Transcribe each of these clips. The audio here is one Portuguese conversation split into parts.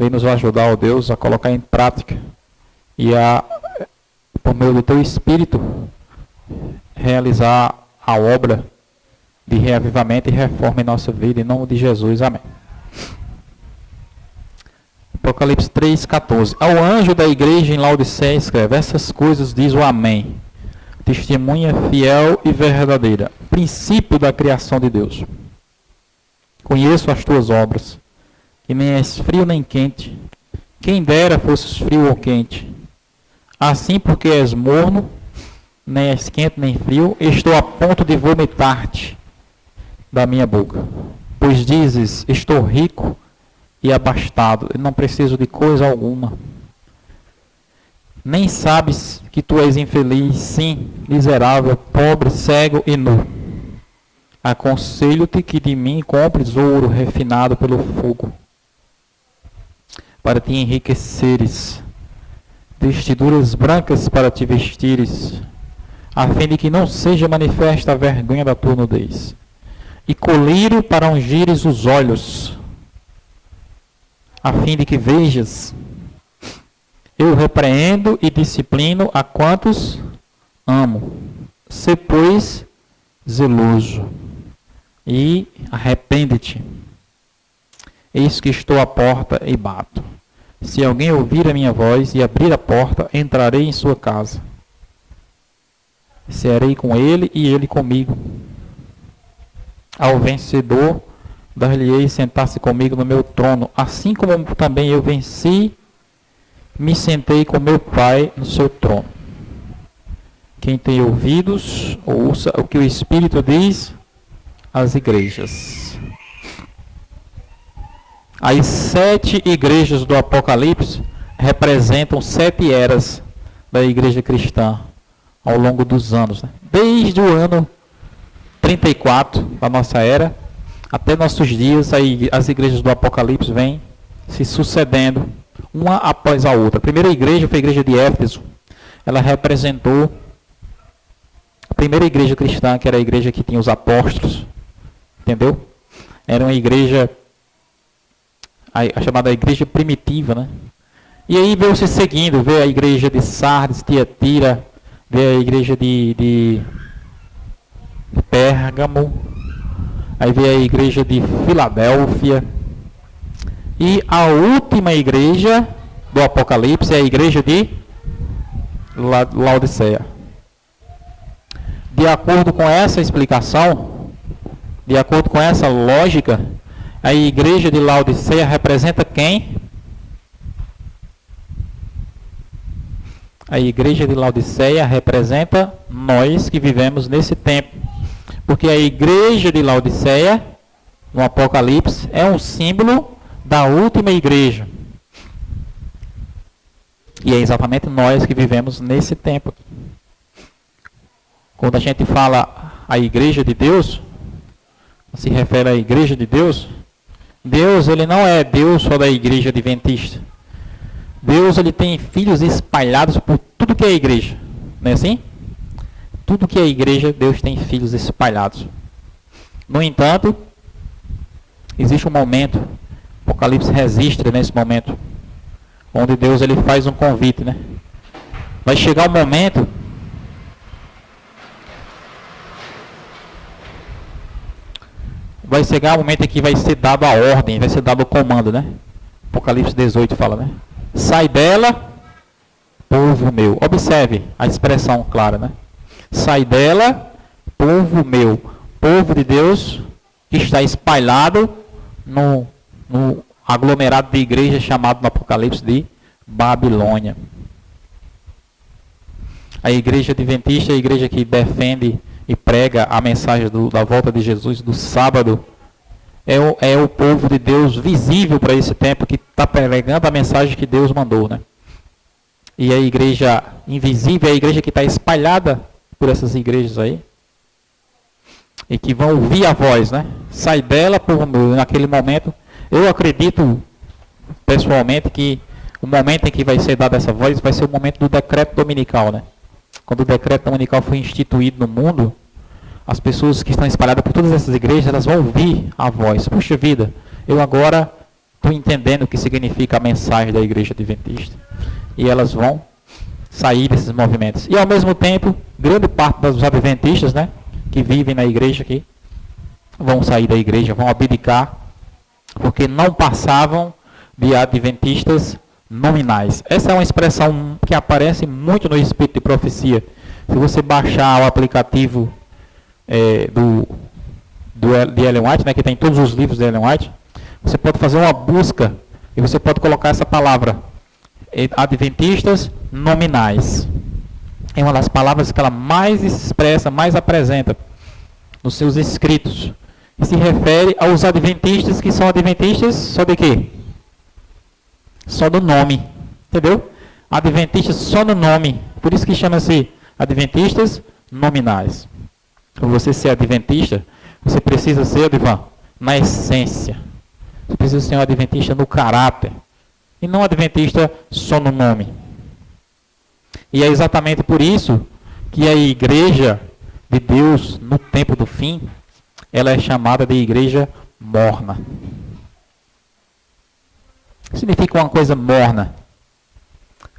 Vem nos ajudar, ó Deus, a colocar em prática e por meio do Teu Espírito, realizar a obra de reavivamento e reforma em nossa vida, em nome de Jesus. Amém. Apocalipse 3,14. Ao anjo da igreja em Laodiceia escreve: essas coisas diz o Amém, testemunha fiel e verdadeira, princípio da criação de Deus. Conheço as tuas obras, que nem és frio nem quente. Quem dera fosses frio ou quente. Assim, porque és morno, nem és quente nem frio, estou a ponto de vomitar-te da minha boca. Pois dizes: estou rico e abastado, e não preciso de coisa alguma. Nem sabes que tu és infeliz, sim, miserável, pobre, cego e nu. Aconselho-te que de mim compres ouro refinado pelo fogo, para te enriqueceres, vestiduras brancas para te vestires, a fim de que não seja manifesta a vergonha da tua nudez, e colírio para ungires os olhos, a fim de que vejas. Eu repreendo e disciplino a quantos amo. Sê, pois, zeloso e arrepende-te. Eis que estou à porta e bato. Se alguém ouvir a minha voz e abrir a porta, entrarei em sua casa. Cearei com ele e ele comigo. Ao vencedor, dar-lhe-ei sentar-se comigo no meu trono, assim como também eu venci, me sentei com meu Pai no seu trono. Quem tem ouvidos, ouça o que o Espírito diz às igrejas. As 7 igrejas do Apocalipse representam 7 eras da igreja cristã ao longo dos anos, né? Desde o ano 34 da nossa era até nossos dias, as igrejas do Apocalipse vêm se sucedendo uma após a outra. A primeira igreja foi a igreja de Éfeso. Ela representou a primeira igreja cristã, que era a igreja que tinha os apóstolos. Entendeu? Era uma igreja, a chamada igreja primitiva, né? E aí veio se seguindo, veio a igreja de Sardes, Tiatira, veio a igreja de Pérgamo, aí veio a igreja de Filadélfia. E a última igreja do Apocalipse é a igreja de Laodiceia. De acordo com essa explicação, de acordo com essa lógica, a igreja de Laodiceia representa quem? A igreja de Laodiceia representa nós que vivemos nesse tempo. Porque a igreja de Laodiceia, no Apocalipse, é um símbolo da última igreja. E é exatamente nós que vivemos nesse tempo. Quando a gente fala a igreja de Deus, se refere à igreja de Deus, Deus, ele não é Deus só da igreja adventista. Deus, ele tem filhos espalhados por tudo que é igreja. Não é assim? Tudo que é igreja, Deus tem filhos espalhados. No entanto, existe um momento, o Apocalipse registra nesse momento, onde Deus ele faz um convite, né? Vai chegar o momento em que vai ser dado a ordem, vai ser dado o comando, né? Apocalipse 18 fala, né? Sai dela, povo meu. Observe a expressão clara, né? Sai dela, povo meu. Povo de Deus que está espalhado no aglomerado de igreja chamado no Apocalipse de Babilônia. A igreja adventista é a igreja que defende e prega a mensagem da volta de Jesus, do sábado. É o povo de Deus visível para esse tempo, que está pregando a mensagem que Deus mandou, né? E a igreja invisível é a igreja que está espalhada por essas igrejas aí, e que vão ouvir a voz, né? Sai dela, povo meu. Naquele momento, eu acredito pessoalmente que o momento em que vai ser dada essa voz vai ser o momento do decreto dominical, né? Quando o decreto dominical foi instituído no mundo, as pessoas que estão espalhadas por todas essas igrejas, elas vão ouvir a voz. Puxa vida, eu agora estão entendendo o que significa a mensagem da igreja adventista. E elas vão sair desses movimentos. E ao mesmo tempo, grande parte dos adventistas, né, que vivem na igreja aqui, vão sair da igreja, vão abdicar, porque não passavam de adventistas nominais. Essa é uma expressão que aparece muito no Espírito de Profecia. Se você baixar o aplicativo de Ellen White, né, que tem todos os livros de Ellen White, você pode fazer uma busca e você pode colocar essa palavra, adventistas nominais. É uma das palavras que ela mais expressa, mais apresenta nos seus escritos. E se refere aos adventistas que são adventistas só de quê? Só do nome. Entendeu? Adventistas só no nome. Por isso que chama-se adventistas nominais. Para você ser adventista, você precisa ser, Adivan, na essência. Você precisa ser um adventista no caráter. E não adventista só no nome. E é exatamente por isso que a igreja de Deus, no tempo do fim, ela é chamada de igreja morna. Significa uma coisa morna.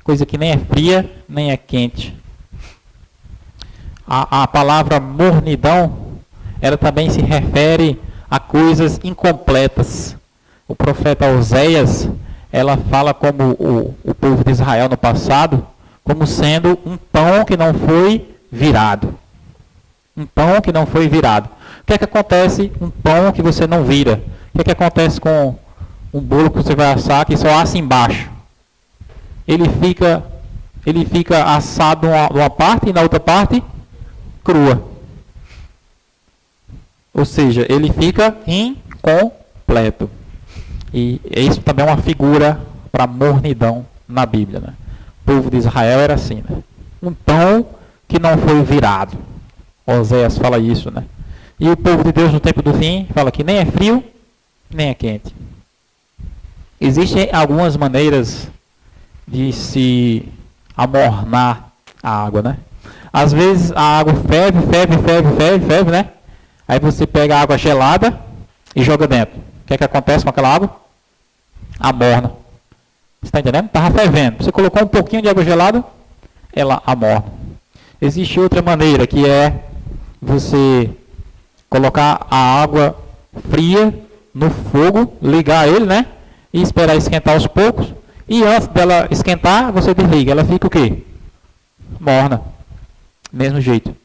Coisa que nem é fria, nem é quente. A palavra mornidão, ela também se refere a coisas incompletas. O profeta Oséias, ela fala como o povo de Israel no passado, como sendo um pão que não foi virado. Um pão que não foi virado. O que é que acontece um pão que você não vira? O que é que acontece com um bolo que você vai assar que só assa embaixo? Ele fica assado numa parte e na outra parte crua. Ou seja, ele fica incompleto. E isso também é uma figura para mornidão na Bíblia, né? O povo de Israel era assim, né? Um pão que não foi virado. Oséias fala isso, né? E o povo de Deus no tempo do fim fala que nem é frio, nem é quente. Existem algumas maneiras de se amornar a água, né? Às vezes a água ferve, né? Aí você pega a água gelada e joga dentro. O que é que acontece com aquela água? Amorna. Você está entendendo? Estava fervendo. Você colocou um pouquinho de água gelada, ela amorna. Existe outra maneira, que é você colocar a água fria no fogo, ligar ele, né? E esperar esquentar aos poucos. E antes dela esquentar, você desliga. Ela fica o quê? Morna. Mesmo jeito.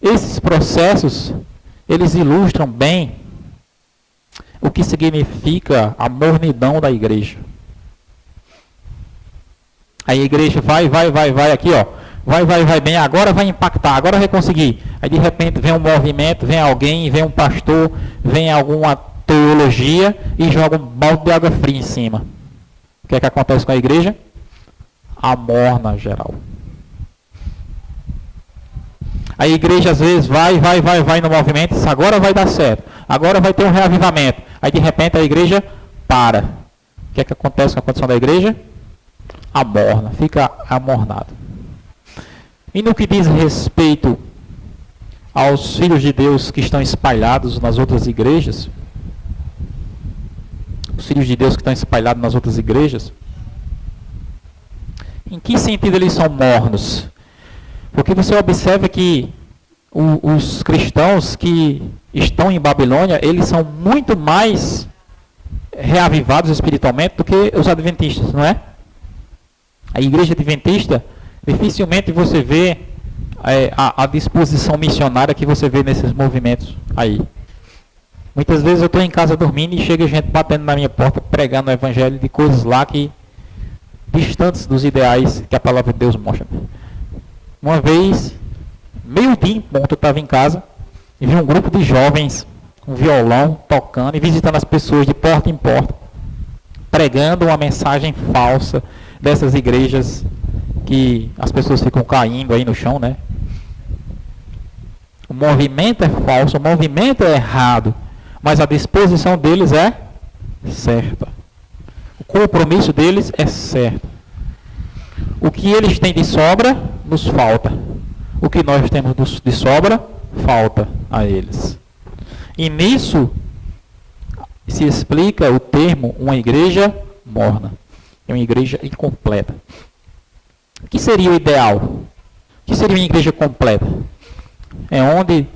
Esses processos, eles ilustram bem o que significa a mornidão da igreja. Aí a igreja vai aqui, ó. Vai bem, agora vai impactar, agora vai conseguir. Aí de repente vem um movimento, vem alguém, vem um pastor, vem alguma teologia e joga um balde de água fria em cima. O que é que acontece com a igreja? Amorna geral. A igreja às vezes vai no movimento, isso agora vai dar certo. Agora vai ter um reavivamento. Aí de repente a igreja para. O que é que acontece com a condição da igreja? Amorna, fica amornado. E no que diz respeito aos filhos de Deus que estão espalhados nas outras igrejas, os filhos de Deus que estão espalhados nas outras igrejas, em que sentido eles são mornos? Porque você observa que os cristãos que estão em Babilônia, eles são muito mais reavivados espiritualmente do que os adventistas, não é? A igreja adventista, dificilmente você vê a disposição missionária que você vê nesses movimentos aí. Muitas vezes eu estou em casa dormindo e chega gente batendo na minha porta, pregando o evangelho de coisas lá que distantes dos ideais que a palavra de Deus mostra. Uma vez, meio-dia em ponto, eu estava em casa e vi um grupo de jovens com violão, tocando e visitando as pessoas de porta em porta, pregando uma mensagem falsa dessas igrejas que as pessoas ficam caindo aí no chão, né? O movimento é falso, o movimento é errado, mas a disposição deles é certa. O compromisso deles é certo. O que eles têm de sobra, nos falta. O que nós temos de sobra, falta a eles. E nisso, se explica o termo uma igreja morna. É uma igreja incompleta. O que seria o ideal? O que seria uma igreja completa? É onde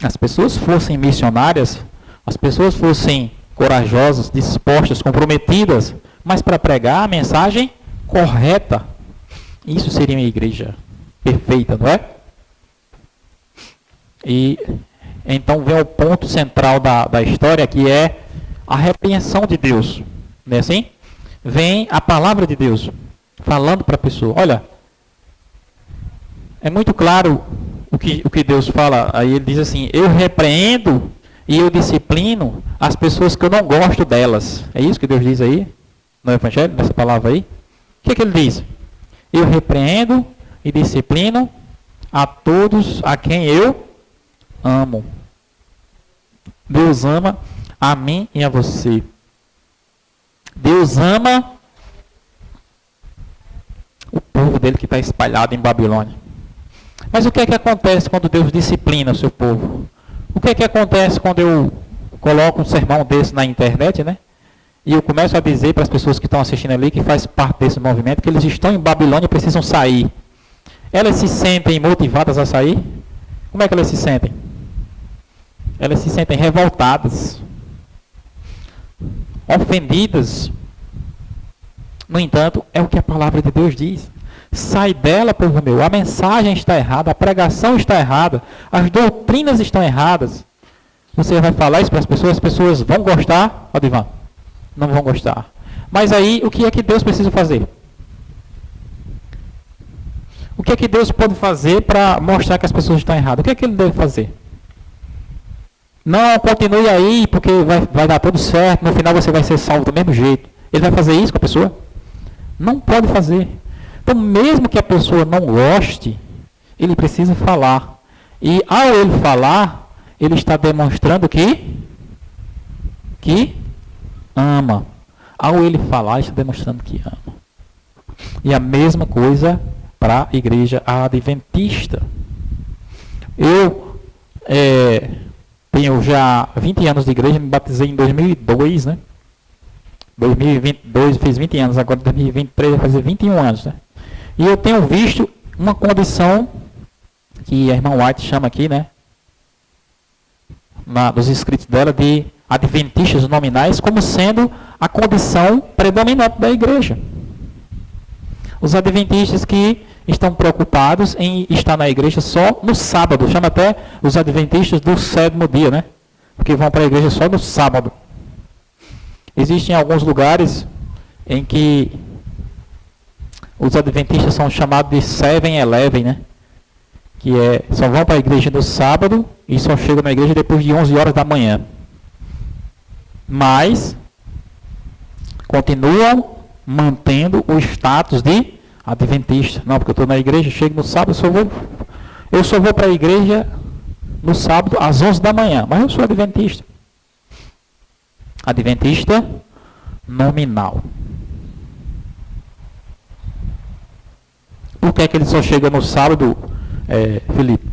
as pessoas fossem missionárias, as pessoas fossem corajosas, dispostas, comprometidas, mas para pregar a mensagem correta. Isso seria uma igreja perfeita, não é? E então vem o ponto central da história, que é a repreensão de Deus. Não é assim? Vem a palavra de Deus falando para a pessoa. Olha, é muito claro o que Deus fala. Aí ele diz assim: eu repreendo e eu disciplino as pessoas que eu não gosto delas. É isso que Deus diz aí no Evangelho, nessa palavra aí? O que ele diz? Eu repreendo e disciplino a todos a quem eu amo. Deus ama a mim e a você. Deus ama o povo dele que está espalhado em Babilônia. Mas o que é que acontece quando Deus disciplina o seu povo? O que é que acontece quando eu coloco um sermão desse na internet, né? E eu começo a dizer para as pessoas que estão assistindo ali, que faz parte desse movimento, que eles estão em Babilônia e precisam sair. Elas se sentem motivadas a sair? Como é que elas se sentem? Elas se sentem revoltadas, ofendidas. No entanto, é o que a palavra de Deus diz. Sai dela, povo meu. A mensagem está errada, a pregação está errada, as doutrinas estão erradas. Você vai falar isso para as pessoas vão gostar? Odivan? Não vão gostar. Mas aí, o que é que Deus precisa fazer? O que é que Deus pode fazer para mostrar que as pessoas estão erradas? O que é que Ele deve fazer? Não, continue aí, porque vai dar tudo certo, no final você vai ser salvo do mesmo jeito. Ele vai fazer isso com a pessoa? Não pode fazer. Então, mesmo que a pessoa não goste, ele precisa falar. E ao ele falar, ele está demonstrando que ama. Ao ele falar, ele está demonstrando que ama. E a mesma coisa para a igreja adventista. Eu tenho já 20 anos de igreja, me batizei em 2002, né? 2022, fiz 20 anos, agora em 2023 vai fazer 21 anos, né? E eu tenho visto uma condição que a irmã White chama aqui, né? Nos escritos dela, de adventistas nominais, como sendo a condição predominante da igreja. Os adventistas que estão preocupados em estar na igreja só no sábado. Chama até os adventistas do 7º dia, né? Porque vão para a igreja só no sábado. Existem alguns lugares em que os adventistas são chamados de 7-Eleven, né? Que só vão para a igreja no sábado e só chegam na igreja depois de 11 horas da manhã. Mas continuam mantendo o status de adventista. Não, porque eu estou na igreja, chego no sábado, eu só vou para a igreja no sábado às 11 da manhã, mas eu sou adventista. Adventista nominal. Por que é que ele só chega no sábado, Felipe,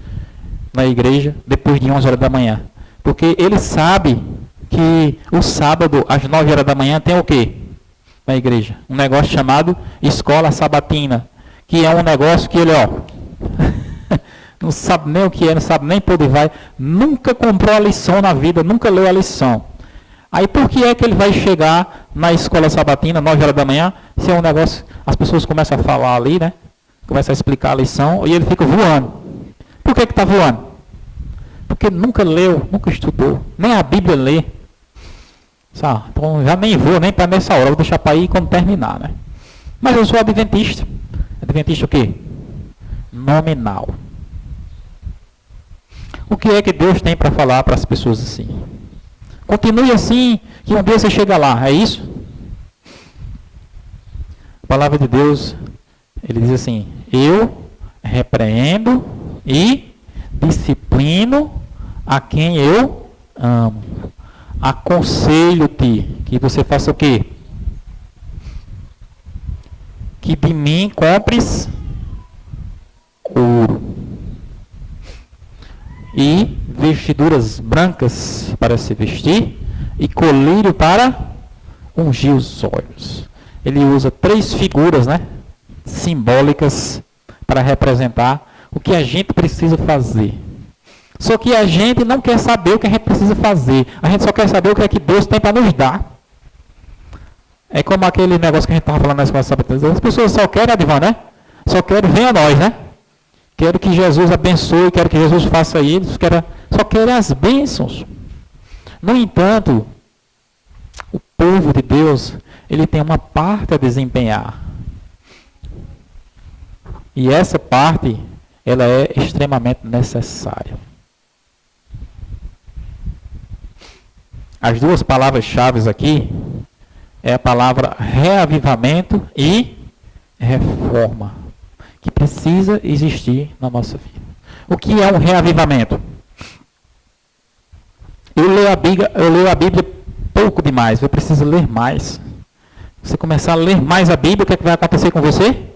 na igreja, depois de 11 horas da manhã? Porque ele sabe que o sábado, às 9 horas da manhã, tem o quê? Na igreja. Um negócio chamado escola sabatina. Que é um negócio que ele, não sabe nem o que é, não sabe nem para onde vai. Nunca comprou a lição na vida, nunca leu a lição. Aí por que é que ele vai chegar na escola sabatina, 9 horas da manhã, se é um negócio, as pessoas começam a falar ali, né? Começam a explicar a lição e ele fica voando. Por que está voando? Porque nunca leu, nunca estudou, nem a Bíblia lê. Sabe? Então já nem vou, nem para nessa hora, vou deixar para ir quando terminar, né? Mas eu sou adventista. Adventista o quê? Nominal. O que é que Deus tem para falar para as pessoas assim? Continue assim, que um dia você chega lá, é isso? A palavra de Deus, ele diz assim: eu repreendo e disciplino a quem eu amo. Aconselho-te que você faça o quê? Que de mim compres ouro e vestiduras brancas para se vestir, e colírio para ungir os olhos. Ele usa 3 figuras, né, simbólicas para representar o que a gente precisa fazer. Só que a gente não quer saber o que a gente precisa fazer. A gente só quer saber o que é que Deus tem para nos dar. É como aquele negócio que a gente estava falando na escola sabatina. As pessoas só querem, Adivan, né? Só querem, venha a nós, né? Quero que Jesus abençoe, quero que Jesus faça isso. Só querem as bênçãos. No entanto, o povo de Deus, ele tem uma parte a desempenhar. E essa parte, ela é extremamente necessária. As 2 palavras-chave aqui é a palavra reavivamento e reforma, que precisa existir na nossa vida. O que é um reavivamento? Eu leio a Bíblia pouco demais, eu preciso ler mais. Você começar a ler mais a Bíblia, o que é que vai acontecer com você?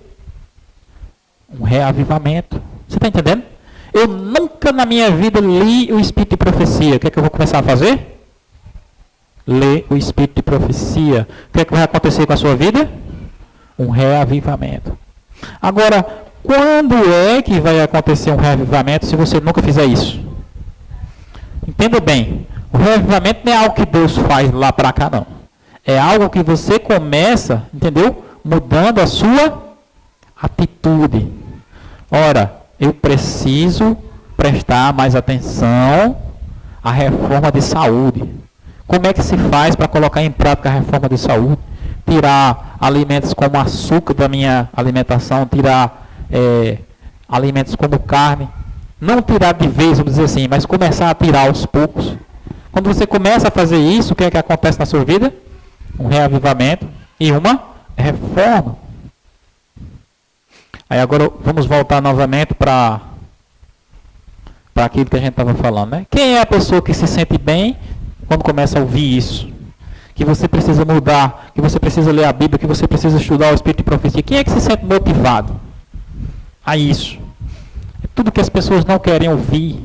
Um reavivamento. Você está entendendo? Eu nunca na minha vida li o Espírito de Profecia. O que é que eu vou começar a fazer? Ler o Espírito de Profecia. O que é que vai acontecer com a sua vida? Um reavivamento. Agora, quando é que vai acontecer um reavivamento se você nunca fizer isso? Entenda bem. O reavivamento não é algo que Deus faz lá para cá, não. É algo que você começa, entendeu? Mudando a sua atitude. Ora, eu preciso prestar mais atenção à reforma de saúde. Como é que se faz para colocar em prática a reforma de saúde? Tirar alimentos como açúcar da minha alimentação, tirar alimentos como carne. Não tirar de vez, vamos dizer assim, mas começar a tirar aos poucos. Quando você começa a fazer isso, o que é que acontece na sua vida? Um reavivamento e uma reforma. Aí agora vamos voltar novamente para aquilo que a gente estava falando, né? Quem é a pessoa que se sente bem quando começa a ouvir isso? Que você precisa mudar, que você precisa ler a Bíblia, que você precisa estudar o Espírito de Profecia. Quem é que se sente motivado a isso? É tudo que as pessoas não querem ouvir.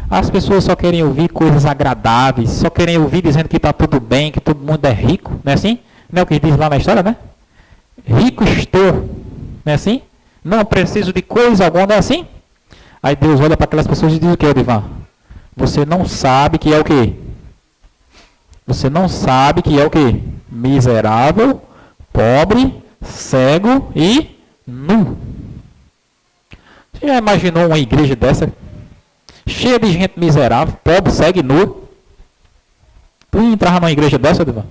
As pessoas só querem ouvir coisas agradáveis, só querem ouvir dizendo que está tudo bem, que todo mundo é rico, não é assim? Não é o que diz lá na história, né? Rico estou, não é assim? Não preciso de coisa alguma, não é assim? Aí Deus olha para aquelas pessoas e diz o que, Odivan? Você não sabe que é o quê? Você não sabe que é o quê? Miserável, pobre, cego e nu. Você já imaginou uma igreja dessa? Cheia de gente miserável, pobre, cego e nu. Tu entrava numa igreja dessa, Odivan?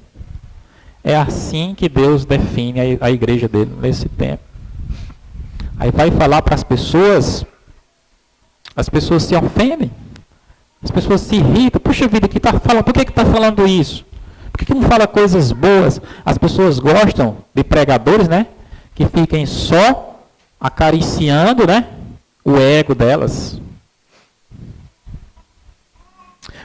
É assim que Deus define a igreja dele nesse tempo. Aí vai falar para as pessoas se ofendem, as pessoas se irritam. Puxa vida, que tá falando, por que está falando isso? Por que não fala coisas boas? As pessoas gostam de pregadores, né? Que fiquem só acariciando, né? O ego delas.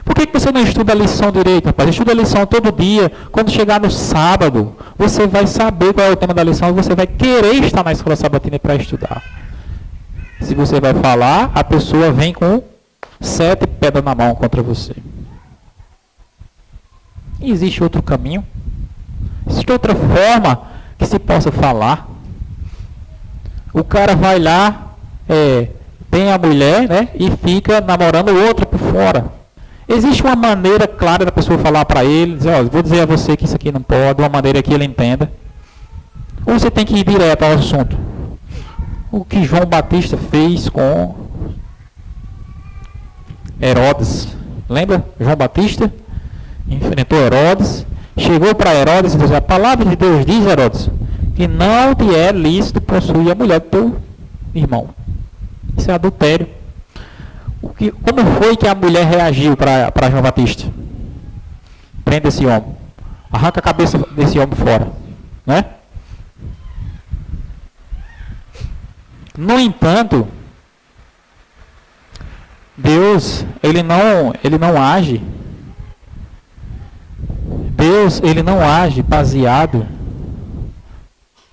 Por que você não estuda a lição direito, rapaz? Estuda a lição todo dia. Quando chegar no sábado, você vai saber qual é o tema da lição e você vai querer estar na escola sabatina para estudar. Se você vai falar, a pessoa vem com 7 pedras na mão contra você. Existe outro caminho? Existe outra forma que se possa falar? O cara vai lá, tem a mulher, né? E fica namorando outra por fora. Existe uma maneira clara da pessoa falar para ele, dizer, ó, vou dizer a você que isso aqui não pode, uma maneira que ele entenda. Ou você tem que ir direto ao assunto. O que João Batista fez com Herodes. Lembra? João Batista enfrentou Herodes, chegou para Herodes e disse, a palavra de Deus diz, Herodes, que não te é lícito possuir a mulher do teu irmão. Isso é adultério. Como foi que a mulher reagiu para João Batista? Prende esse homem. Arranca a cabeça desse homem fora. Né? No entanto, Deus, ele não age. Deus, ele não age baseado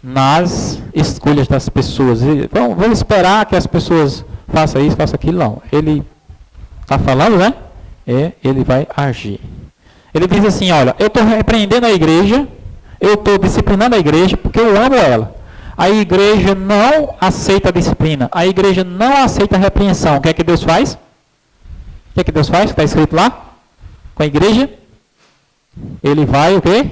nas escolhas das pessoas. Vamos esperar que as pessoas façam isso, façam aquilo. Não. Ele está falando, né? Ele vai agir. Ele diz assim, olha, eu estou repreendendo a igreja, eu estou disciplinando a igreja porque eu amo ela. A igreja não aceita a disciplina, a igreja não aceita a repreensão. O que é que Deus faz? O que é que Deus faz? Está escrito lá? Com a igreja? Ele vai o quê?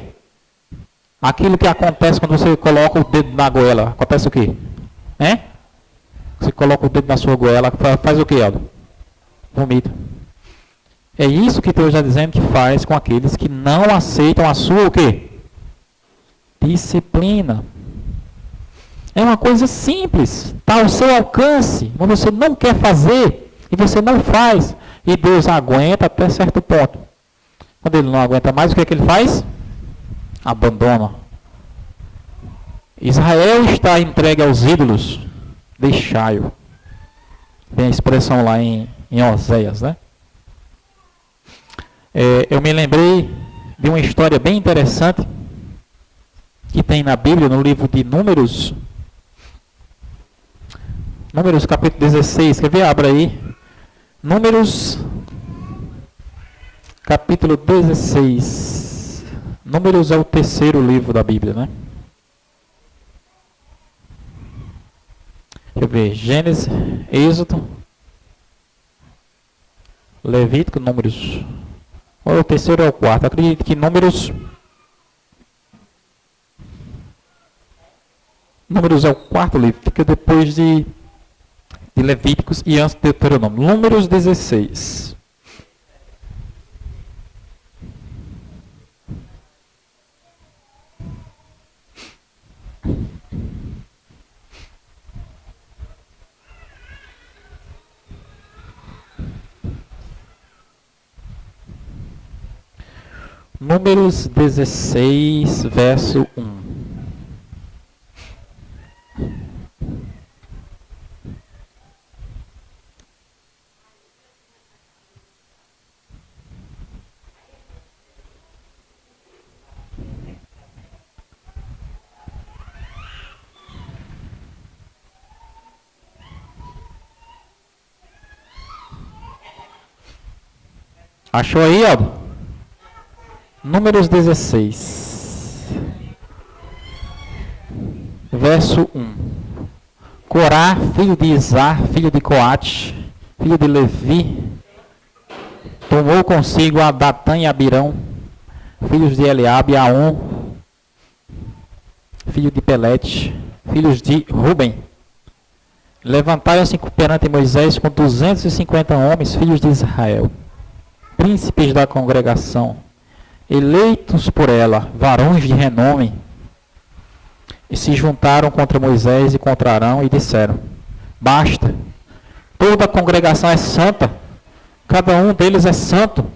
Aquilo que acontece quando você coloca o dedo na goela. Acontece o quê? Você coloca o dedo na sua goela, faz o quê, Aldo? Vomita. É isso que Deus está dizendo que faz com aqueles que não aceitam a sua o quê? Disciplina. É uma coisa simples, está ao seu alcance, mas você não quer fazer e você não faz. E Deus aguenta até certo ponto. Quando ele não aguenta mais, o que é que ele faz? Abandona. Israel está entregue aos ídolos, deixai-o. Tem a expressão lá em Oséias, né? Eu me lembrei de uma história bem interessante que tem na Bíblia, no livro de Números. Números capítulo 16, quer ver? Abra aí. Números capítulo 16. Números é o terceiro livro da Bíblia, né? Deixa eu ver. Gênesis, Êxodo, Levítico, Números. Ou o terceiro ou o quarto? Acredito que Números é o quarto livro. Fica depois de Levíticos e antes de Deuteronômio. Números 16. Números 16, verso 1. Achou aí, ó? Números 16, verso 1. Corá, filho de Izar, filho de Coate, filho de Levi, tomou consigo a Datã e Abirão, filhos de Eliabe, e Aon, filho de Pelete, filhos de Ruben. Levantaram-se perante Moisés com 250 homens, filhos de Israel, príncipes da congregação, eleitos por ela, varões de renome, e se juntaram contra Moisés e contra Arão e disseram: basta, toda a congregação é santa, cada um deles é santo,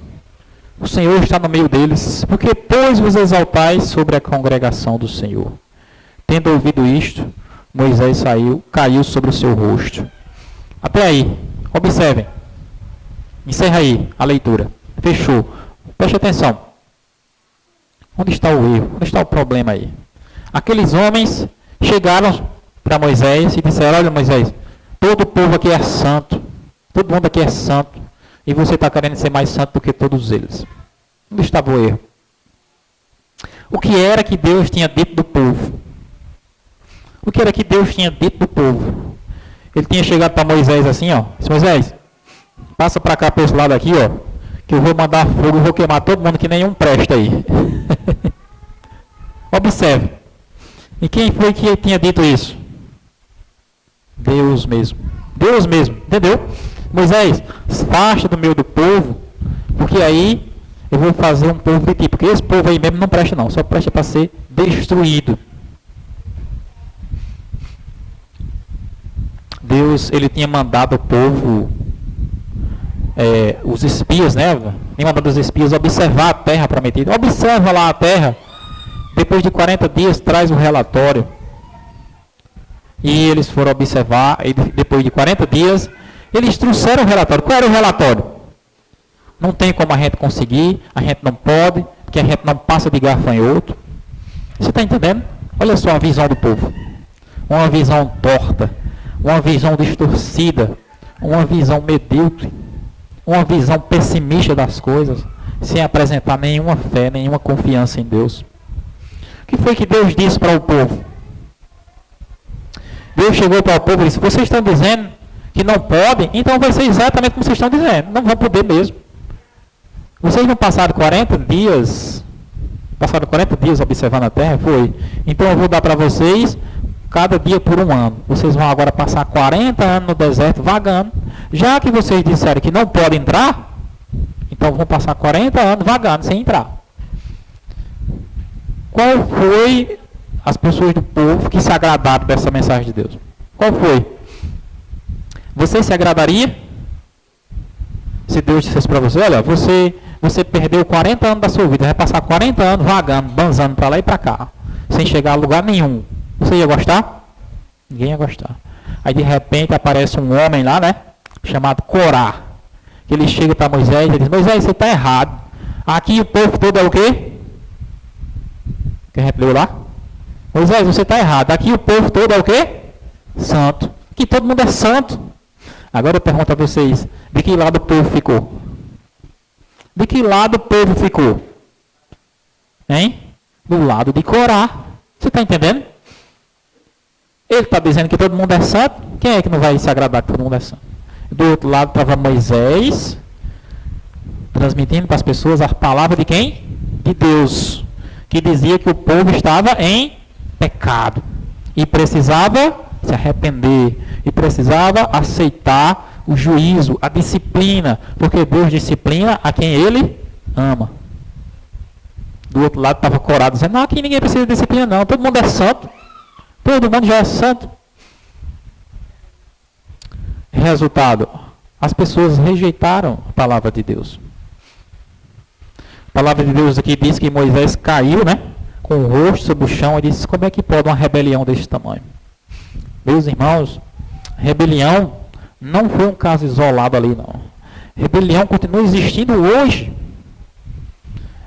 o Senhor está no meio deles, porque pois vos exaltais sobre a congregação do Senhor. Tendo ouvido isto, Moisés caiu sobre o seu rosto. Até aí, observem, encerra aí a leitura, fechou, preste atenção. Onde está o erro? Onde está o problema aí? Aqueles homens chegaram para Moisés e disseram: olha, Moisés, todo o povo aqui é santo, todo mundo aqui é santo, e você está querendo ser mais santo do que todos eles. Onde estava o erro? O que era que Deus tinha dito do povo? O que era que Deus tinha dito do povo? Ele tinha chegado para Moisés assim, ó: Moisés, passa para cá, para esse lado aqui, ó, que eu vou mandar fogo, eu vou queimar todo mundo que nenhum presta aí. Observe. E quem foi que tinha dito isso? Deus mesmo. Deus mesmo, entendeu? Moisés, afasta do meio do povo, porque aí eu vou fazer um povo de ti. Porque esse povo aí mesmo não presta não, só presta para ser destruído. Deus, ele tinha mandado o povo, os espias, né? Tinha mandado os espias observar a terra prometida. Observa lá a terra. Depois de 40 dias, traz o relatório. E eles foram observar, e depois de 40 dias, eles trouxeram o relatório. Qual era o relatório? Não tem como a gente conseguir, a gente não pode, porque a gente não passa de gafanhoto. Você está entendendo? Olha só a visão do povo. Uma visão torta, uma visão distorcida, uma visão medíocre, uma visão pessimista das coisas. sem apresentar nenhuma fé, nenhuma confiança em Deus. O que foi que Deus disse para o povo? Deus chegou para o povo e disse: vocês estão dizendo que não podem, então vai ser exatamente como vocês estão dizendo. Não vão poder mesmo. Vocês não passaram 40 dias observando a terra? Foi. Então eu vou dar para vocês cada dia por um ano. Vocês vão agora passar 40 anos no deserto vagando. Já que vocês disseram que não podem entrar, então vão passar 40 anos vagando sem entrar. Qual foi as pessoas do povo que se agradaram dessa mensagem de Deus? Qual foi? Você se agradaria se Deus dissesse para você: olha, você perdeu 40 anos da sua vida, vai passar 40 anos vagando, banzando para lá e para cá, sem chegar a lugar nenhum. Você ia gostar? Ninguém ia gostar. Aí de repente aparece um homem lá, né? Chamado Corá. Que ele chega para Moisés e diz: Moisés, você está errado. Aqui o povo todo é o quê? Quem leu lá? Moisés, você está errado. Aqui o povo todo é o quê? Santo. Aqui todo mundo é santo. Agora eu pergunto a vocês: de que lado o povo ficou? De que lado o povo ficou? Hein? Do lado de Corá. Você está entendendo? Ele está dizendo que todo mundo é santo. Quem é que não vai se agradar que todo mundo é santo? Do outro lado estava Moisés, transmitindo para as pessoas a palavra de quem? De Deus. Que dizia que o povo estava em pecado. E precisava se arrepender. E precisava aceitar o juízo, a disciplina. Porque Deus disciplina a quem Ele ama. Do outro lado estava Corá dizendo: não, aqui ninguém precisa de disciplina não. Todo mundo é santo. Todo mundo já é santo. Resultado: as pessoas rejeitaram a palavra de Deus. A palavra de Deus aqui diz que Moisés caiu, né? Com o rosto sobre o chão e disse: como é que pode uma rebelião desse tamanho? Meus irmãos, rebelião não foi um caso isolado ali, não. Rebelião continua existindo hoje.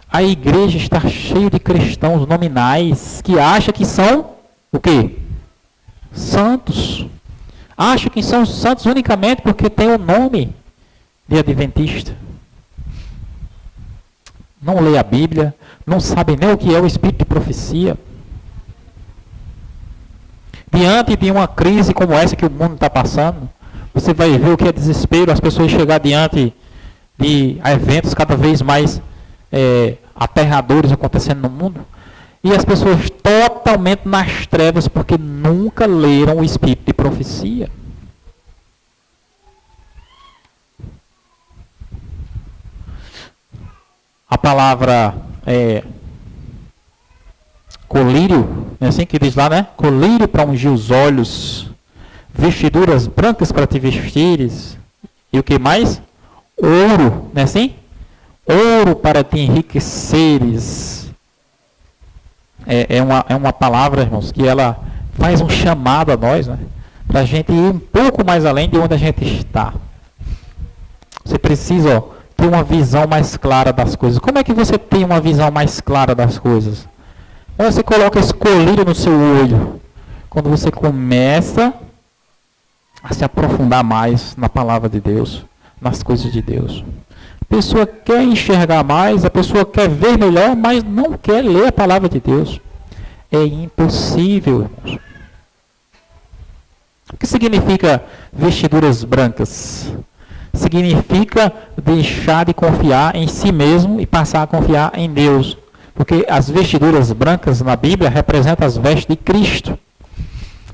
A igreja está cheia de cristãos nominais que acham que são o quê? Santos. Acham que são santos unicamente porque tem o nome de adventista. Não lê a Bíblia, não sabe nem o que é o espírito de profecia. Diante de uma crise como essa que o mundo está passando, você vai ver o que é desespero, as pessoas chegar diante de eventos cada vez mais aterradores acontecendo no mundo, e as pessoas totalmente nas trevas porque nunca leram o espírito de profecia. A palavra colírio, é assim que diz lá, né? Colírio para ungir os olhos, vestiduras brancas para te vestires, e o que mais? Ouro, não é assim? Ouro para te enriqueceres. É uma palavra, irmãos, que ela faz um chamado a nós, né? Para a gente ir um pouco mais além de onde a gente está. Você precisa ter uma visão mais clara das coisas. Como é que você tem uma visão mais clara das coisas? Quando você coloca esse colírio no seu olho, quando você começa a se aprofundar mais na palavra de Deus, nas coisas de Deus. A pessoa quer enxergar mais, a pessoa quer ver melhor, mas não quer ler a palavra de Deus. É impossível, irmãos. O que significa vestiduras brancas? Significa deixar de confiar em si mesmo e passar a confiar em Deus. Porque as vestiduras brancas na Bíblia representam as vestes de Cristo.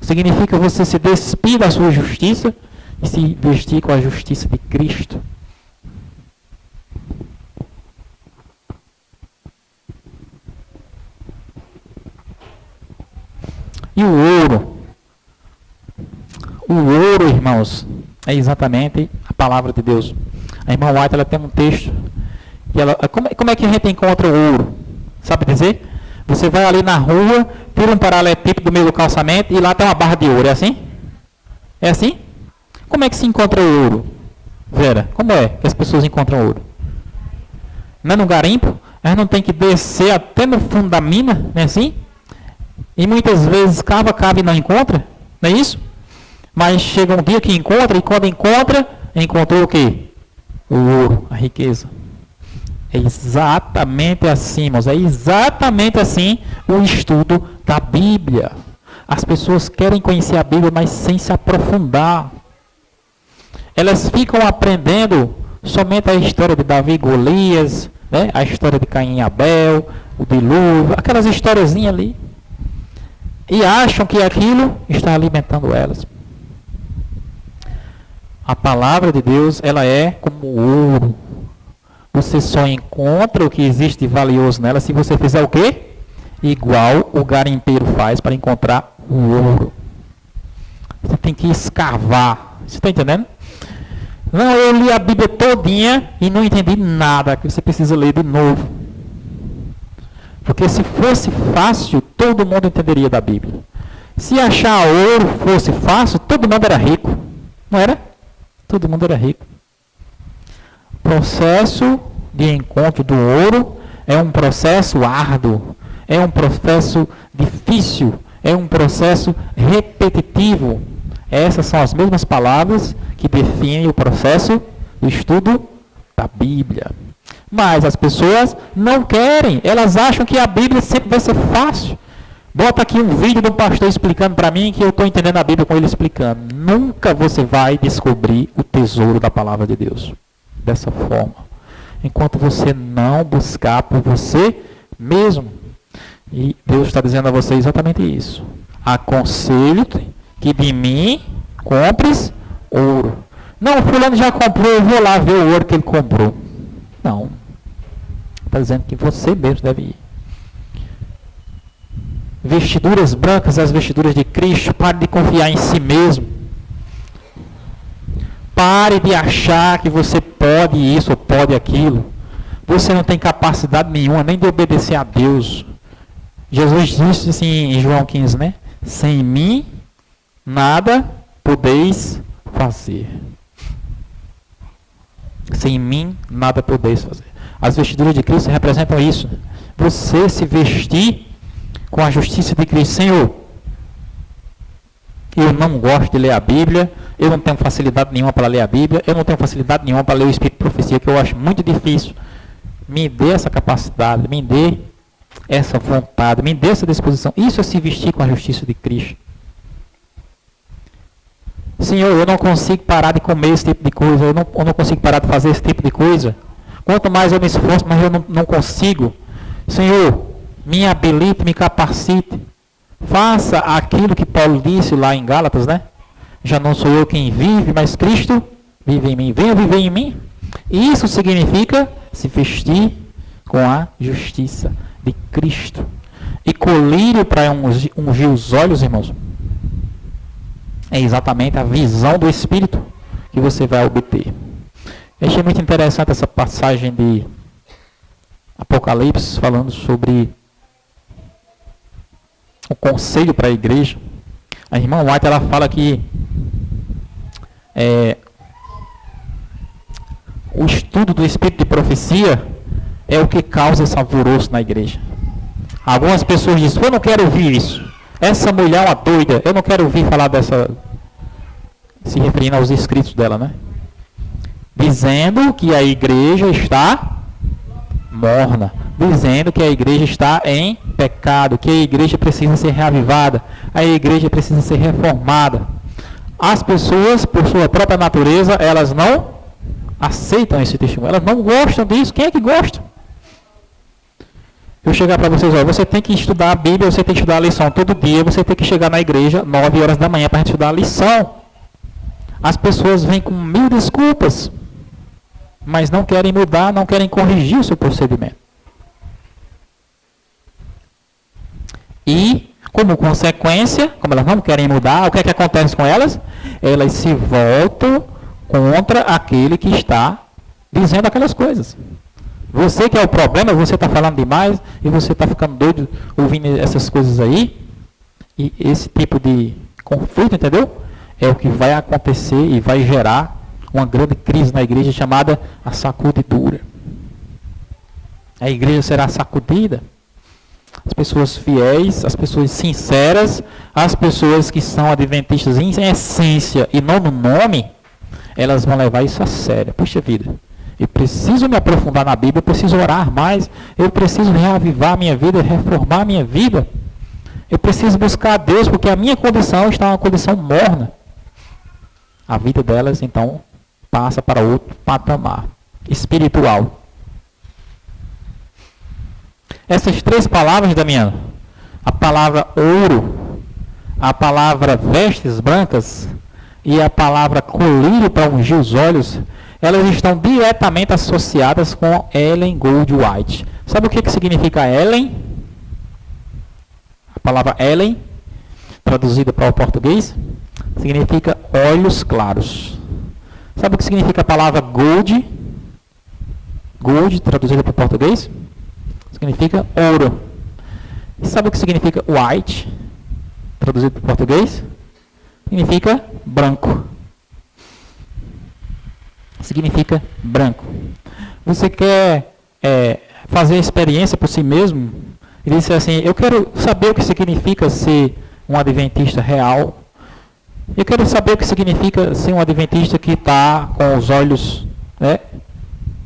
Significa você se despir da sua justiça e se vestir com a justiça de Cristo. E o ouro? O ouro, irmãos, é exatamente a palavra de Deus. A irmã White, ela tem um texto. E ela, como é que a gente encontra o ouro? Sabe dizer? Você vai ali na rua, tira um paralelepípedo do meio do calçamento e lá tem uma barra de ouro. É assim? É assim? Como é que se encontra o ouro? Vera, como é que as pessoas encontram ouro? Não é no garimpo? A gente não tem que descer até no fundo da mina, não é assim? E muitas vezes cava e não encontra, não é isso? Mas chega um dia que encontra, e quando encontra, encontrou o quê? O ouro, a riqueza. É exatamente assim, irmãos. É exatamente assim o estudo da Bíblia. As pessoas querem conhecer a Bíblia, mas sem se aprofundar. Elas ficam aprendendo somente a história de Davi e Golias, né? A história de Caim e Abel, o dilúvio, aquelas historiazinhas ali. E acham que aquilo está alimentando elas. A palavra de Deus, ela é como ouro. Você só encontra o que existe de valioso nela se você fizer o quê? Igual o garimpeiro faz para encontrar o ouro. Você tem que escavar. Você está entendendo? Não, eu li a Bíblia todinha e não entendi nada, que você precisa ler de novo. Porque se fosse fácil, todo mundo entenderia da Bíblia. Se achar ouro fosse fácil, todo mundo era rico. Não era? Todo mundo era rico. O processo de encontro do ouro é um processo árduo, é um processo difícil, é um processo repetitivo. Essas são as mesmas palavras que definem o processo do estudo da Bíblia. Mas as pessoas não querem, elas acham que a Bíblia sempre vai ser fácil. Bota aqui um vídeo de um pastor explicando para mim que eu estou entendendo a Bíblia com ele explicando. Nunca você vai descobrir o tesouro da palavra de Deus dessa forma, enquanto você não buscar por você mesmo. E Deus está dizendo a você exatamente isso. Aconselho-te que de mim compres ouro. Não, fulano já comprou, eu vou lá ver o ouro que ele comprou. Não. Está dizendo que você mesmo deve ir. Vestiduras brancas, as vestiduras de Cristo. Pare de confiar em si mesmo. Pare de achar que você pode isso ou pode aquilo. Você não tem capacidade nenhuma nem de obedecer a Deus. Jesus disse assim em João 15, né? Sem mim, nada podeis fazer. Sem mim, nada podeis fazer. As vestiduras de Cristo representam isso. Você se vestir com a justiça de Cristo. Senhor, eu não gosto de ler a Bíblia, eu não tenho facilidade nenhuma para ler a Bíblia, eu não tenho facilidade nenhuma para ler o Espírito de Profecia, que eu acho muito difícil. Me dê essa capacidade, me dê essa vontade, me dê essa disposição. Isso é se vestir com a justiça de Cristo. Senhor, eu não consigo parar de comer esse tipo de coisa, eu não consigo parar de fazer esse tipo de coisa. Quanto mais eu me esforço, mas eu não consigo. Senhor, me habilite, me capacite. Faça aquilo que Paulo disse lá em Gálatas, né? Já não sou eu quem vive, mas Cristo vive em mim. Venha viver em mim. Isso significa se vestir com a justiça de Cristo. E colírio para ungir os olhos, irmãos, é exatamente a visão do Espírito que você vai obter. Eu achei muito interessante essa passagem de Apocalipse falando sobre o conselho para a igreja. A irmã White, ela fala que o estudo do Espírito de Profecia é o que causa esse alvoroço na igreja. Algumas pessoas dizem, eu não quero ouvir isso. Essa mulher é uma doida, eu não quero ouvir falar dessa... Se referindo aos escritos dela, né? Dizendo que a igreja está morna. Dizendo que a igreja está em pecado. Que a igreja precisa ser reavivada. A igreja precisa ser reformada. As pessoas, por sua própria natureza, elas não aceitam esse testemunho. Elas não gostam disso. Quem é que gosta? Eu chegar para vocês, ó, você tem que estudar a Bíblia, você tem que estudar a lição todo dia, você tem que chegar na igreja 9 horas da manhã para a gente estudar a lição. As pessoas vêm com 1000 desculpas, mas não querem mudar, não querem corrigir o seu procedimento. E, como consequência, como elas não querem mudar, o que é que acontece com elas? Elas se voltam contra aquele que está dizendo aquelas coisas. Você que é o problema, você está falando demais e você está ficando doido ouvindo essas coisas aí. E esse tipo de conflito, entendeu? É o que vai acontecer e vai gerar uma grande crise na igreja chamada a sacudidura. A igreja será sacudida. As pessoas fiéis, as pessoas sinceras, as pessoas que são adventistas em essência e não no nome, elas vão levar isso a sério. Puxa vida, Eu preciso me aprofundar na Bíblia, eu preciso orar mais, eu preciso reavivar a minha vida, reformar a minha vida. Eu preciso buscar a Deus, porque a minha condição está uma condição morna. A vida delas, então, passa para outro patamar espiritual. Essas três palavras, Damiano, a palavra ouro, a palavra vestes brancas e a palavra colírio para ungir os olhos, elas estão diretamente associadas com Ellen Goldwhite. Sabe o que significa Ellen? A palavra Ellen, traduzida para o português, significa olhos claros. Sabe o que significa a palavra gold? Gold, traduzida para o português, significa ouro. E sabe o que significa white, traduzido para o português? Significa branco. Significa branco. Você quer fazer a experiência por si mesmo? Ele disse assim, eu quero saber o que significa ser um adventista real. Eu quero saber o que significa ser um adventista que está com os olhos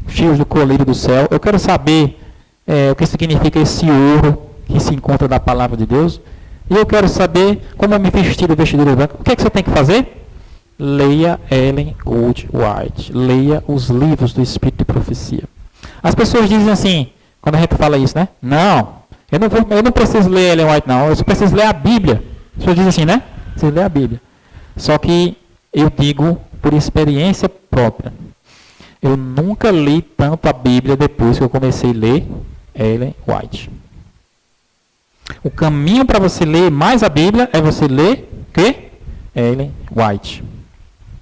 cheios do colírio do céu. Eu quero saber o que significa esse ouro que se encontra da palavra de Deus. E eu quero saber como me vestir de vestidura branca. O que é que você tem que fazer? Leia Ellen Goldwhite. Leia os livros do Espírito de Profecia. As pessoas dizem assim, quando a gente fala isso, né? Não, eu não preciso ler Ellen White, não. Eu só preciso ler a Bíblia. As pessoas dizem assim, né? Você lê a Bíblia. Só que eu digo por experiência própria. Eu nunca li tanto a Bíblia depois que eu comecei a ler Ellen White. O caminho para você ler mais a Bíblia é você ler o quê? Ellen White.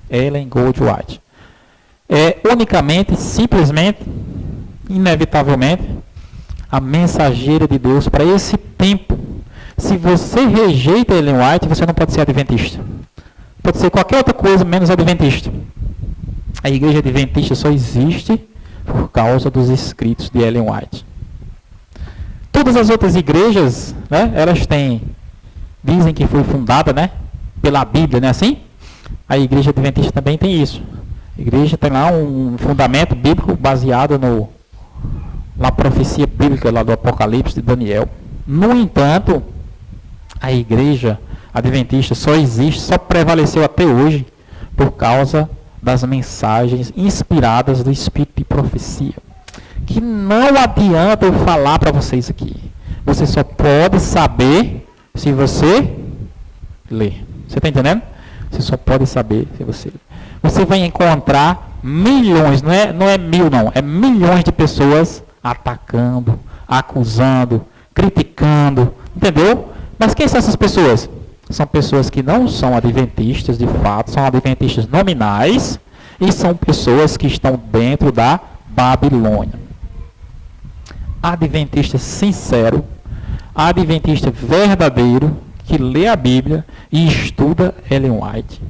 Ellen Goldwhite. É unicamente, simplesmente, inevitavelmente, a mensageira de Deus para esse tempo. Se você rejeita Ellen White, você não pode ser adventista. Pode ser qualquer outra coisa menos adventista. A igreja adventista só existe por causa dos escritos de Ellen White. Todas as outras igrejas, né, elas dizem que foi fundada, né, pela Bíblia, não é assim? A igreja adventista também tem isso. A igreja tem lá um fundamento bíblico baseado na profecia bíblica lá do Apocalipse de Daniel. No entanto, a igreja adventista só existe, só prevaleceu até hoje por causa das mensagens inspiradas do Espírito de Profecia. Que não adianta eu falar para vocês aqui. Você só pode saber se você ler. Você está entendendo? Você só pode saber se você ler. Você vai encontrar milhões, não é mil não, é milhões de pessoas atacando, acusando, criticando, entendeu? Mas quem são essas pessoas? São pessoas que não são adventistas de fato, são adventistas nominais e são pessoas que estão dentro da Babilônia. Adventista sincero, adventista verdadeiro, que lê a Bíblia e estuda Ellen White,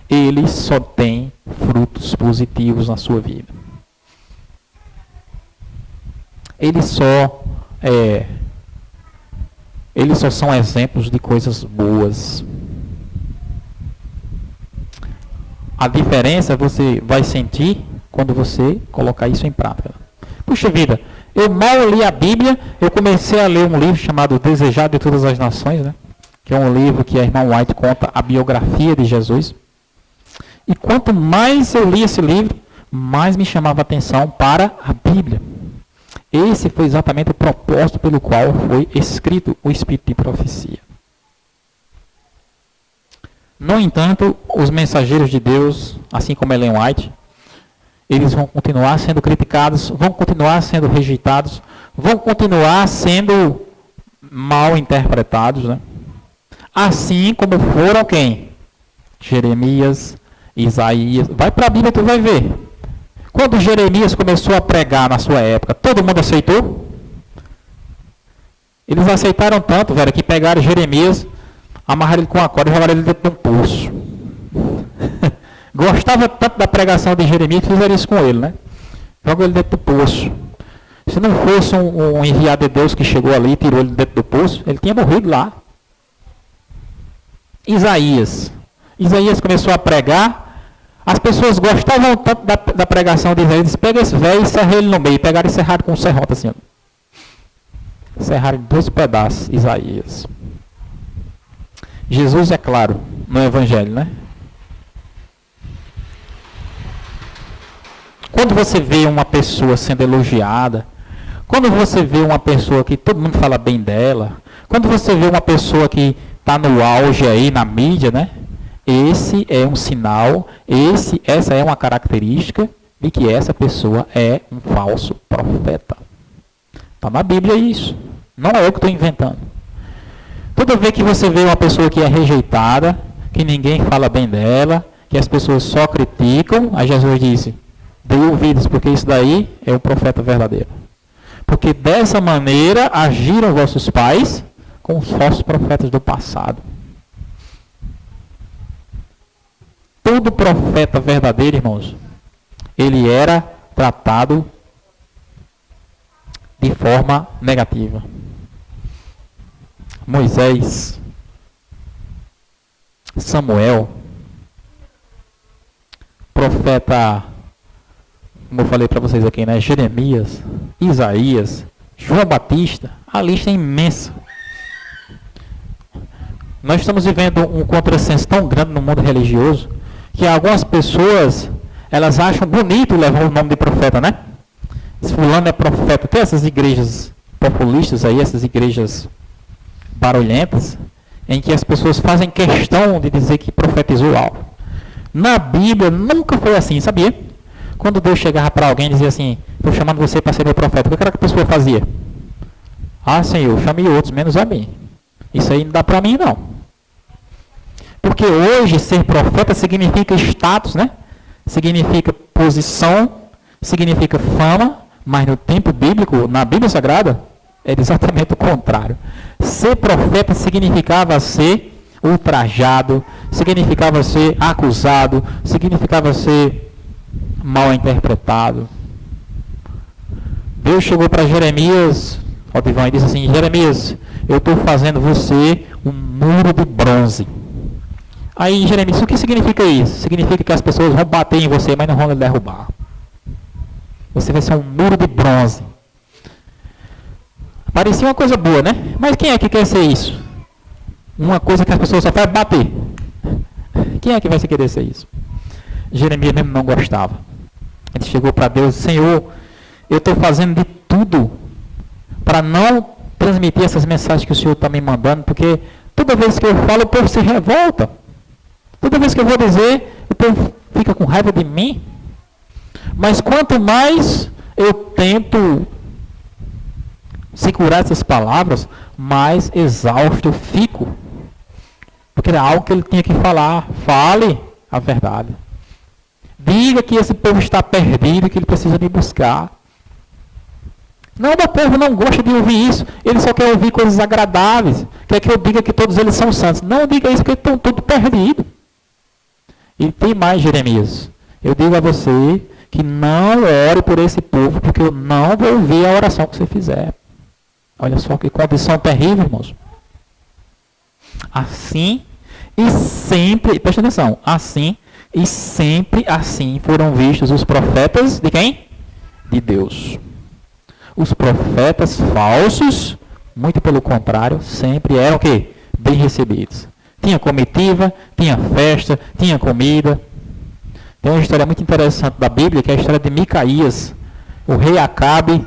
ele só tem frutos positivos na sua vida. Eles só são exemplos de coisas boas. A diferença você vai sentir quando você colocar isso em prática. Puxa vida, eu mal li a Bíblia, eu comecei a ler um livro chamado Desejado de Todas as Nações, né? Que é um livro que a irmã White conta a biografia de Jesus. E quanto mais eu li esse livro, mais me chamava a atenção para a Bíblia. Esse foi exatamente o propósito pelo qual foi escrito o Espírito de Profecia. No entanto, os mensageiros de Deus, assim como Ellen White, eles vão continuar sendo criticados, vão continuar sendo rejeitados, vão continuar sendo mal interpretados, né? Assim como foram quem? Jeremias, Isaías. Vai para a Bíblia, tu vai ver. Quando Jeremias começou a pregar na sua época, todo mundo aceitou? Eles aceitaram tanto, velho, que pegaram Jeremias, amarraram ele com a corda e jogaram ele dentro de um poço. Gostava tanto da pregação de Jeremias que fizeram isso com ele, né? Jogou ele dentro do poço. Se não fosse um enviado de Deus que chegou ali e tirou ele dentro do poço, ele tinha morrido lá. Isaías começou a pregar, As pessoas gostavam tanto da pregação de Isaías, pega esse velho e serra ele no meio. Pegaram e serraram com um serrote assim. Serraram em 2 pedaços, Isaías. Jesus, é claro, no Evangelho, né? Quando você vê uma pessoa sendo elogiada, quando você vê uma pessoa que todo mundo fala bem dela, quando você vê uma pessoa que está no auge aí na mídia, né? Esse é um sinal, essa é uma característica de que essa pessoa é um falso profeta. Está na Bíblia isso. Não é eu que estou inventando. Toda vez que você vê uma pessoa que é rejeitada, que ninguém fala bem dela, que as pessoas só criticam, aí Jesus disse, dê ouvidos, porque isso daí é o profeta verdadeiro. Porque dessa maneira agiram vossos pais com os falsos profetas do passado. Todo profeta verdadeiro, irmãos, ele era tratado de forma negativa. Moisés, Samuel, profeta, como eu falei para vocês aqui, né? Jeremias, Isaías, João Batista, a lista é imensa. Nós estamos vivendo um contrassenso tão grande no mundo religioso que algumas pessoas, elas acham bonito levar o nome de profeta, né? Esse fulano é profeta. Tem essas igrejas populistas aí, essas igrejas barulhentas, em que as pessoas fazem questão de dizer que profetizou algo. Na Bíblia nunca foi assim, sabia? Quando Deus chegava para alguém e dizia assim, estou chamando você para ser meu profeta, o que aquela pessoa fazia? Ah, Senhor, chame outros, menos a mim. Isso aí não dá para mim, não. Porque hoje ser profeta significa status, né? Significa posição, significa fama, mas no tempo bíblico, na Bíblia Sagrada, era exatamente o contrário. Ser profeta significava ser ultrajado, significava ser acusado, significava ser mal interpretado. Deus chegou para Jeremias, Odivão, e disse assim, Jeremias, eu estou fazendo você um muro de bronze. Aí Jeremias, o que significa isso? Significa que as pessoas vão bater em você, mas não vão lhe derrubar. Você vai ser um muro de bronze. Parecia uma coisa boa, né? Mas quem é que quer ser isso? Uma coisa que as pessoas só fazem bater. Quem é que vai se querer ser isso? Jeremias mesmo não gostava. Ele chegou para Deus, Senhor, eu estou fazendo de tudo para não transmitir essas mensagens que o Senhor está me mandando, porque toda vez que eu falo, o povo se revolta. Toda vez que eu vou dizer, o povo fica com raiva de mim. Mas quanto mais eu tento segurar essas palavras, mais exausto eu fico. Porque era algo que ele tinha que falar. Fale a verdade. Diga que esse povo está perdido, que ele precisa me buscar. Não, o povo não gosta de ouvir isso. Ele só quer ouvir coisas agradáveis. Quer que eu diga que todos eles são santos. Não diga isso, porque estão todos perdidos. E tem mais, Jeremias. Eu digo a você que não ore por esse povo, porque eu não vou ouvir a oração que você fizer. Olha só que condição terrível, irmãos. Assim e sempre, presta atenção, assim e sempre assim foram vistos os profetas de quem? De Deus. Os profetas falsos, muito pelo contrário, sempre eram o quê? Bem recebidos. Tinha comitiva, tinha festa, tinha comida. Tem uma história muito interessante da Bíblia, que é a história de Micaías. O rei Acabe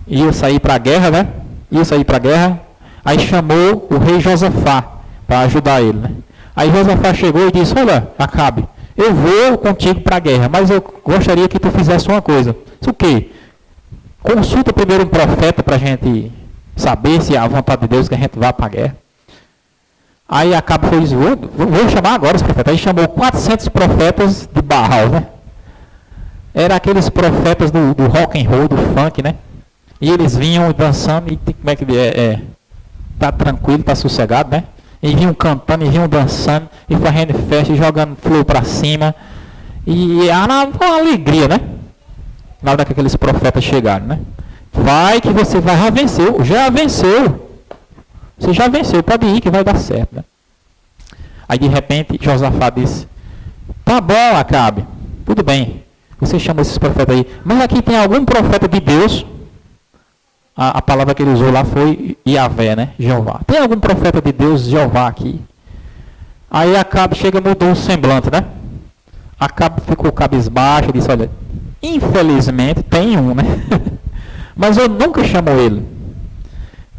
ia sair para a guerra, né? Ia sair para a guerra. Aí chamou o rei Josafá para ajudar ele, né? Aí Josafá chegou e disse, olha, Acabe, eu vou contigo para a guerra, mas eu gostaria que tu fizesse uma coisa. Isso o quê? Consulta primeiro um profeta para a gente saber se é a vontade de Deus que a gente vá para a guerra. Aí Acabe foi e disse, vou chamar agora os profetas. Aí chamou 400 profetas de Baal, né? Era aqueles profetas do rock and roll, do funk, né? E eles vinham dançando, e como é que tá tranquilo, tá sossegado, né? E vinham cantando, e vinham dançando, e fazendo festa, e jogando flor para cima. E era uma alegria, né? Na hora que aqueles profetas chegaram, né? Vai que você vai, já venceu, já venceu. Você já venceu, pode ir que vai dar certo, né? Aí de repente Josafá disse, Tá bom, Acabe. Tudo bem. Você chama esses profetas aí. Mas aqui tem algum profeta de Deus? A palavra que ele usou lá foi Yahvé, né? Jeová. Tem algum profeta de Deus, Jeová, aqui? Aí Acabe chega e mudou o semblante, né? Acabe ficou cabisbaixo e disse, olha, infelizmente tem um, né? Mas eu nunca chamo ele.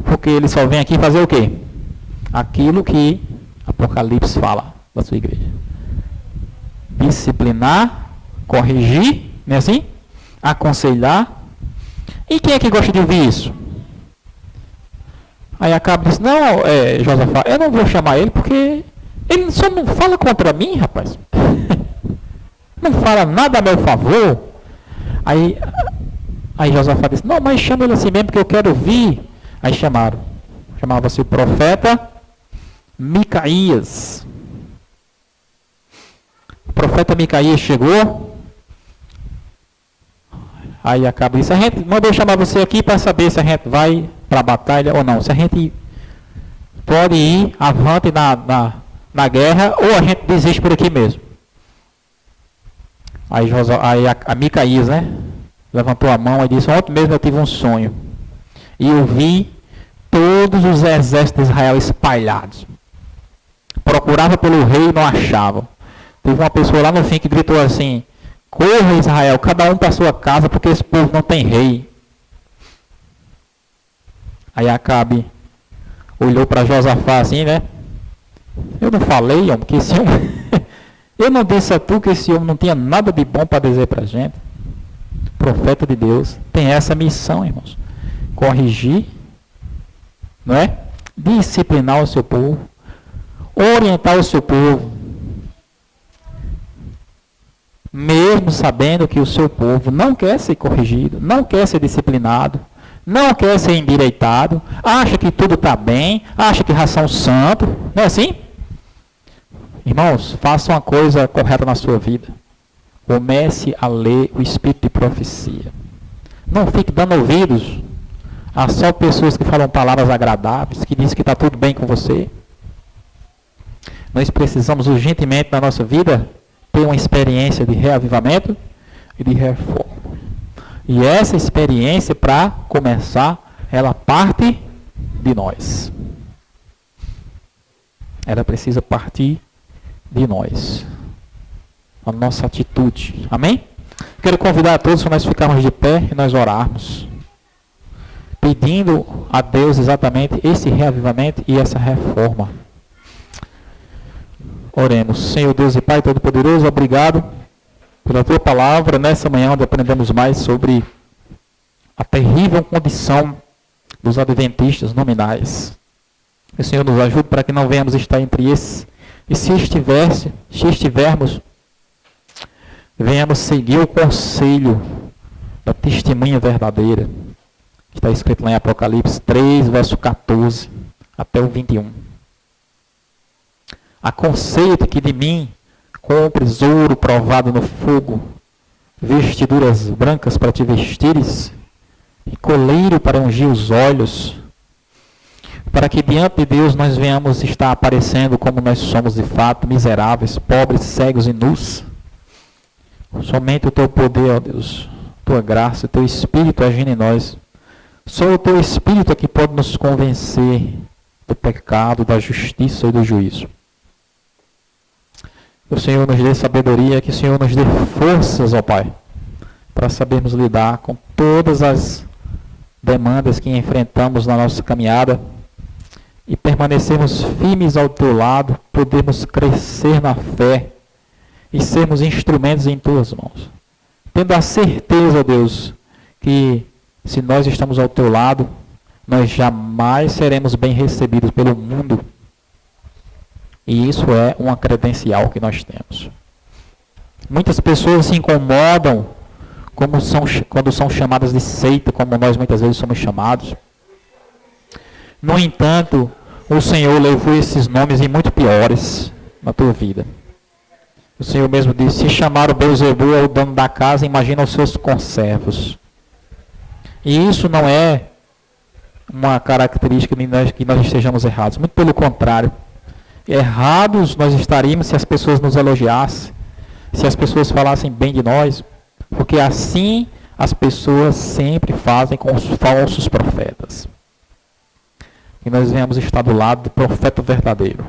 Porque ele só vem aqui fazer o quê? Aquilo que Apocalipse fala da sua igreja. Disciplinar, corrigir, não é assim? Aconselhar. E quem é que gosta de ouvir isso? Aí Acabe disse, não, Josafá, eu não vou chamar ele porque ele só não fala contra mim, rapaz. Não fala nada a meu favor. Aí Josafá disse, não, mas chama ele assim mesmo porque eu quero ouvir. Aí chamaram. Chamava-se o profeta Micaías. O profeta Micaías chegou. Aí Acabe disse, a gente mandou chamar você aqui para saber se a gente vai para a batalha ou não. Se a gente pode ir avante na guerra ou a gente desiste por aqui mesmo. Aí a Micaías, né, levantou a mão e disse, ontem mesmo eu tive um sonho. E eu vi todos os exércitos de Israel espalhados. Procurava pelo rei e não achava. Teve uma pessoa lá no fim que gritou assim, corra Israel, cada um para sua casa, porque esse povo não tem rei. Aí Acabe olhou para Josafá assim, né? Eu não falei, homem, que esse homem... Eu não disse a tu que esse homem não tinha nada de bom para dizer para a gente. O profeta de Deus tem essa missão, irmãos. Corrigir, não é? Disciplinar o seu povo. Orientar o seu povo. Mesmo sabendo que o seu povo não quer ser corrigido, não quer ser disciplinado, não quer ser endireitado, acha que tudo está bem, acha que ração santo, não é assim? Irmãos, faça uma coisa correta na sua vida. Comece a ler o Espírito de profecia. Não fique dando ouvidos a só pessoas que falam palavras agradáveis, que dizem que está tudo bem com você. Nós precisamos urgentemente na nossa vida ter uma experiência de reavivamento e de reforma. E essa experiência, para começar, ela parte de nós. Ela precisa partir de nós. A nossa atitude. Amém? Quero convidar a todos para nós ficarmos de pé e nós orarmos. Pedindo a Deus exatamente esse reavivamento e essa reforma. Oremos. Senhor Deus e Pai Todo-Poderoso, obrigado pela Tua palavra nessa manhã, onde aprendemos mais sobre a terrível condição dos adventistas nominais. Que o Senhor nos ajude para que não venhamos estar entre esses. E se estivermos, venhamos seguir o conselho da testemunha verdadeira, que está escrito lá em Apocalipse 3, verso 14 até o 21. Aconselho-te que de mim compres ouro provado no fogo, vestiduras brancas para te vestires, e coleiro para ungir os olhos, para que diante de Deus nós venhamos estar aparecendo como nós somos de fato, miseráveis, pobres, cegos e nus. Somente o Teu poder, ó Deus, Tua graça, Teu Espírito agindo em nós. Só o Teu Espírito é que pode nos convencer do pecado, da justiça e do juízo. Que o Senhor nos dê sabedoria, que o Senhor nos dê forças, ó Pai, para sabermos lidar com todas as demandas que enfrentamos na nossa caminhada e permanecermos firmes ao Teu lado, podemos crescer na fé e sermos instrumentos em Tuas mãos. Tendo a certeza, ó Deus, que se nós estamos ao Teu lado, nós jamais seremos bem recebidos pelo mundo. E isso é uma credencial que nós temos. Muitas pessoas se incomodam quando são chamadas de seita, como nós muitas vezes somos chamados. No entanto, o Senhor levou esses nomes e muito piores na tua vida. O Senhor mesmo disse, se chamaram Beelzebul ao dono da casa, imagina os seus conservos. E isso não é uma característica de que nós estejamos errados. Muito pelo contrário. Errados nós estaríamos se as pessoas nos elogiassem, se as pessoas falassem bem de nós, porque assim as pessoas sempre fazem com os falsos profetas. E nós venhamos estar do lado do profeta verdadeiro.